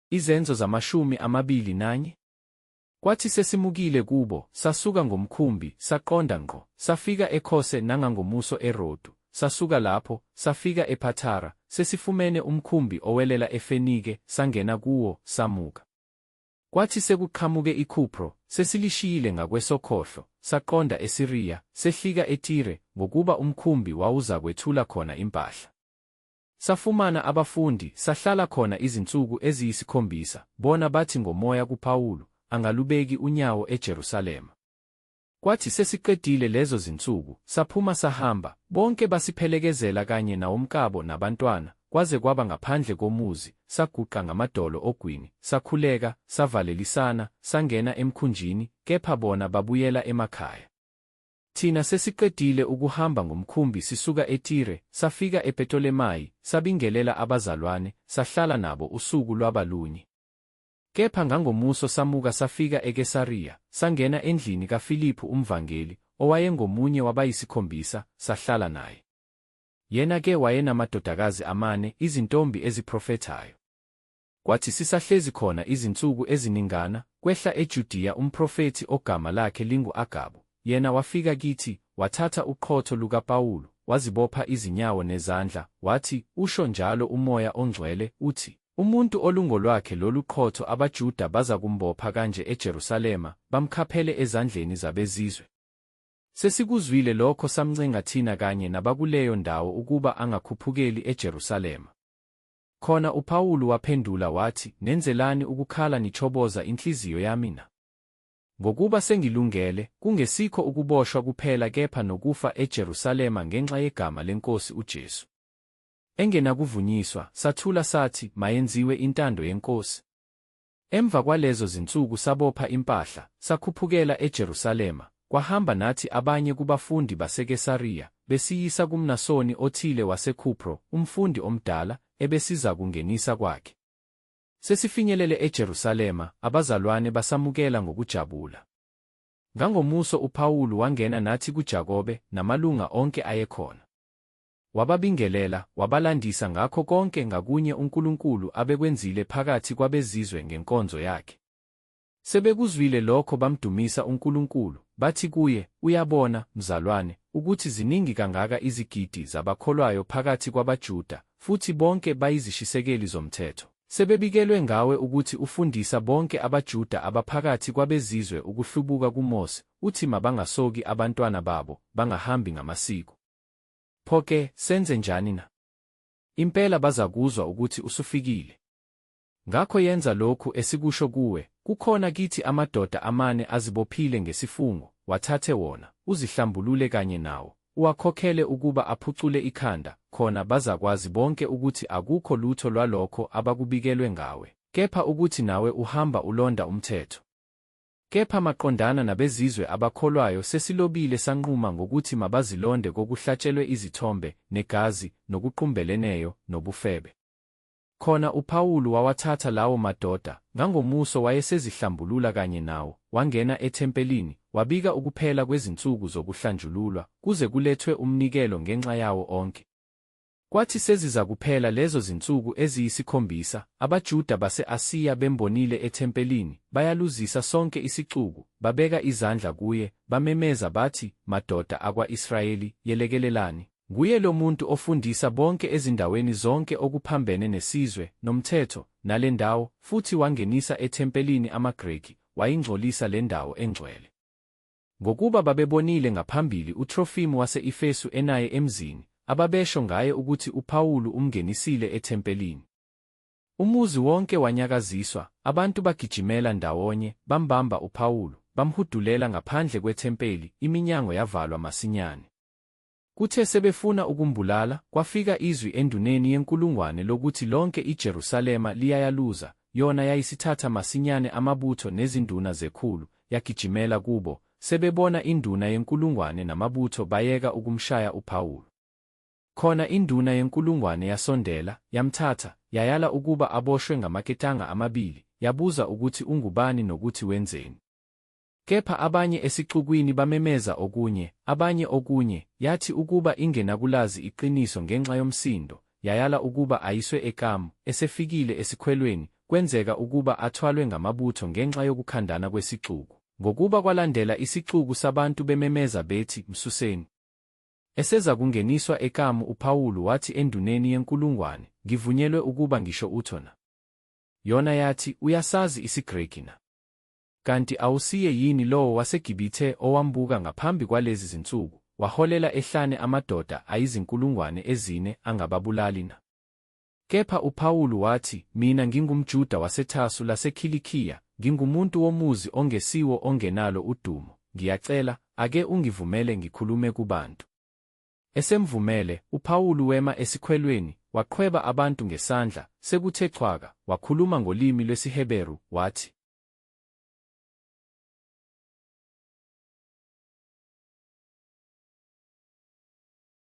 Izenzo za21. Kwathi sesimukile kubo, sasuka ngomkhumbi, saqonda ngqo, safika eKhose nangangomuso eRodu, sasuka lapho, safika ePhathara, sesifumene umkhumbi owelela eFenike, sangena kuwo, samuka. Kwathi sekuqhamuke iKhupro, sesilishiyile ngakwesokhohlo, saqonda eSiriya, sehlika eTire, ngokuba umkhumbi wawuzakwethula khona impahla. Safumana abafundi, sahlala khona izinsuku eziyisikhombisa, bona bathi ngomoya kuPawulu, angalubeki unyawo eJerusalema. Kwathi sesiqedile lezo zinsuku, saphuma sahamba, bonke basiphelekezela kanye nawomkabo nabantwana, kwaze kwaba ngaphandle komuzi, saguqa ngamadolo ogwini, sakhuleka, savalelisana, sangena emkhunjini, kepha bona babuyela emakhaya. Thina sesiqedile ukuhamba ngomkhumbi sisuka eTire, safika ePtolemayi, sabingelela abazalwane, sahlala nabo usuku lwabalunye. Kepha ngangomuso samuka safika eKesariya, sangena endlini kaFiliphu umvangeli, owayengomunye wabayisikhombisa, sahlala naye. Yena-ke wayenamadodakazi 4, izintombi eziprofethayo. Kwathi sisahlezi khona izinsuku eziningana, kwehla eJudiya umprofethi ogama lakhe lingu-Agabu. Yena wafika kithi, wathatha uqhotho lukaPawulu, wazibopha izinyawo nezandla, wathi, "Usho njalo uMoya oNgcwele, uthi, umuntu olungolwakhe lolu qhotho abaJuda bazakumbopha kanje eJerusalema, bamkhaphele ezandleni zabezizwe." Sesikuzwile lokho samncenga thina kanye nabakuleyo ndawo ukuba angakhuphukeli eJerusalema. Khona uPawulu waphendula wathi, "Nenzelani ukukhala nichoboza inhliziyo yami na? Ngokuba sengilungele, kungesikho ukuboshwa kuphela kepha nokufa eJerusalema ngenxa yegama leNkosi uJesu." Engenakuvunyiswa, sathula sathi, "Mayenziwe intando yeNkosi." Emva kwalezo zinsuku sabopha impahla, sakhuphukela eJerusalema, kwahamba nathi abanye kubafundi baseKesariya, besiyisa kumNasoni othile waseKhupro, umfundi omdala, ebesiza kungenisa kwakhe. Sesifinyelele eJerusalema, abazalwane basamukela ngokujabula. Ngangomuso uPawulu wangena nathi kuJakobe, namalunga onke ayekhona. Wababingelela, wabalandisa ngakho konke ngakunye uNkulunkulu abekwenzile phakathi kwabezizwe ngenkonzo yakhe. Sebekuzwile lokho bamdumisa uNkulunkulu, bathi kuye, "Uyabona, mzalwane, ukuthi ziningi kangaka izigidi zabakholwayo phakathi kwabaJuda, futhi bonke bayizishisekeli zomthetho. Sebebikelwe ngawe ukuthi ufundisa bonke abaJuda abaphakathi kwabezizwe ukuhlubuka kuMose, uthi mabangasoki abantwana babo, bangahambi ngamasiko. Pho-ke, senze njani na? Impela bazakuzwa ukuthi usufikile. Ngakho yenza lokhu esikusho kuwe, kukhona kithi amadoda 4 azibophile ngesifungo, wathathe wona, uzihlambulule kanye nawo, uwakhokhele ukuba aphucule ikhanda, khona bazakwazi bonke ukuthi akukho lutho lwalokho abakubikelwe ngawe, kepha ukuthi nawe uhamba ulonda umthetho. Kepha maqondana nabezizwe abakholwayo sesilobile sanquma ngokuthi mabazilonde kokuhlatshelwe izithombe, negazi, nokuqumbeleneyo, nobufebe." Khona uPawulu wawathatha lawo madoda, ngangomuso wayesezihlambulula kanye nawo, wangena ethempelini, wabika ukuphela kwezinsuku zokuhlanjululwa, kuze kulethwe umnikelo ngenxa yawo onke. Kwathi sezizakuphela lezo zinsuku eziyisikhombisa, abaJuda base-Asiya bembonile ethempelini, bayaluzisa sonke isixuku, babeka izandla kuye, bamemeza bathi, "Madoda akwa-Israyeli, yelekelelani. Nguye lo muntu ofundisa bonke ezindaweni zonke okuphambene nesizwe, nomthetho, nale ndawo, futhi wangenisa ethempelini amaGreki, wayingcolisa le ndawo engcwele." Ngokuba babebonile ngaphambili uTrofimu wase-Efesu enaye emzini, ababesho ngaye ukuthi uPawulu umngenisile ethempelini. Umuzi wonke wanyakaziswa, abantu bagijimela ndawonye, bambamba uPawulu, bamhudulela ngaphandle kwethempeli, iminyango yavalwa masinyane. Kuthe sebefuna ukumbulala, kwafika izwi enduneni yenkulungwane lokuthi lonke iJerusalema liyayaluza, yona yayisithatha masinyane amabutho nezinduna zekhulu, yagijimela kubo, sebebona induna yenkulungwane namabutho bayeka ukumshaya uPawulu. Khona induna yenkulungwane yasondela, yamthatha, yayala ukuba aboshwe ngamaketanga 2, yabuza ukuthi ungubani nokuthi wenzeni. Kepha abanye esixukwini bamemeza okunye, abanye okunye, yathi ukuba ingenakulazi iqiniso ngenxa yomsindo, yayala ukuba ayiswe ekamu, esefikile esikhwelweni, kwenzeka ukuba athwalwe ngamabutho ngenxa yokukhandana kwesixuku, ngokuba kwalandela isixuku sabantu bememeza bethi, "Msuseni." Eseza kungeniswa ekamu uPhawuli wathi enduneni yenkulungwane, "Ngivunyelwe ukuba ngisho uthona." Yona yathi, "Uyasazi isiGreki na? Kanti awusiye yini lowo waseGibhithe owambuka ngaphambi kwalezi zinsuku, waholela ehlane amadoda ayizinkulungwane ezine angababulali na?" Kepha uPhawuli wathi, "Mina ngingumJuda waseThasu laseKhilikiya, ngingumuntu womuzi ongesiwo ongenalo udumo, ngiyacela, ake ungivumele ngikhulume kubantu." Esemvumele, uPhawuli wema esikhwelweni, waqhweba abantu ngesandla, sekuthe xhwaka, wakhuluma ngolimi lwesiHeberu, wathi,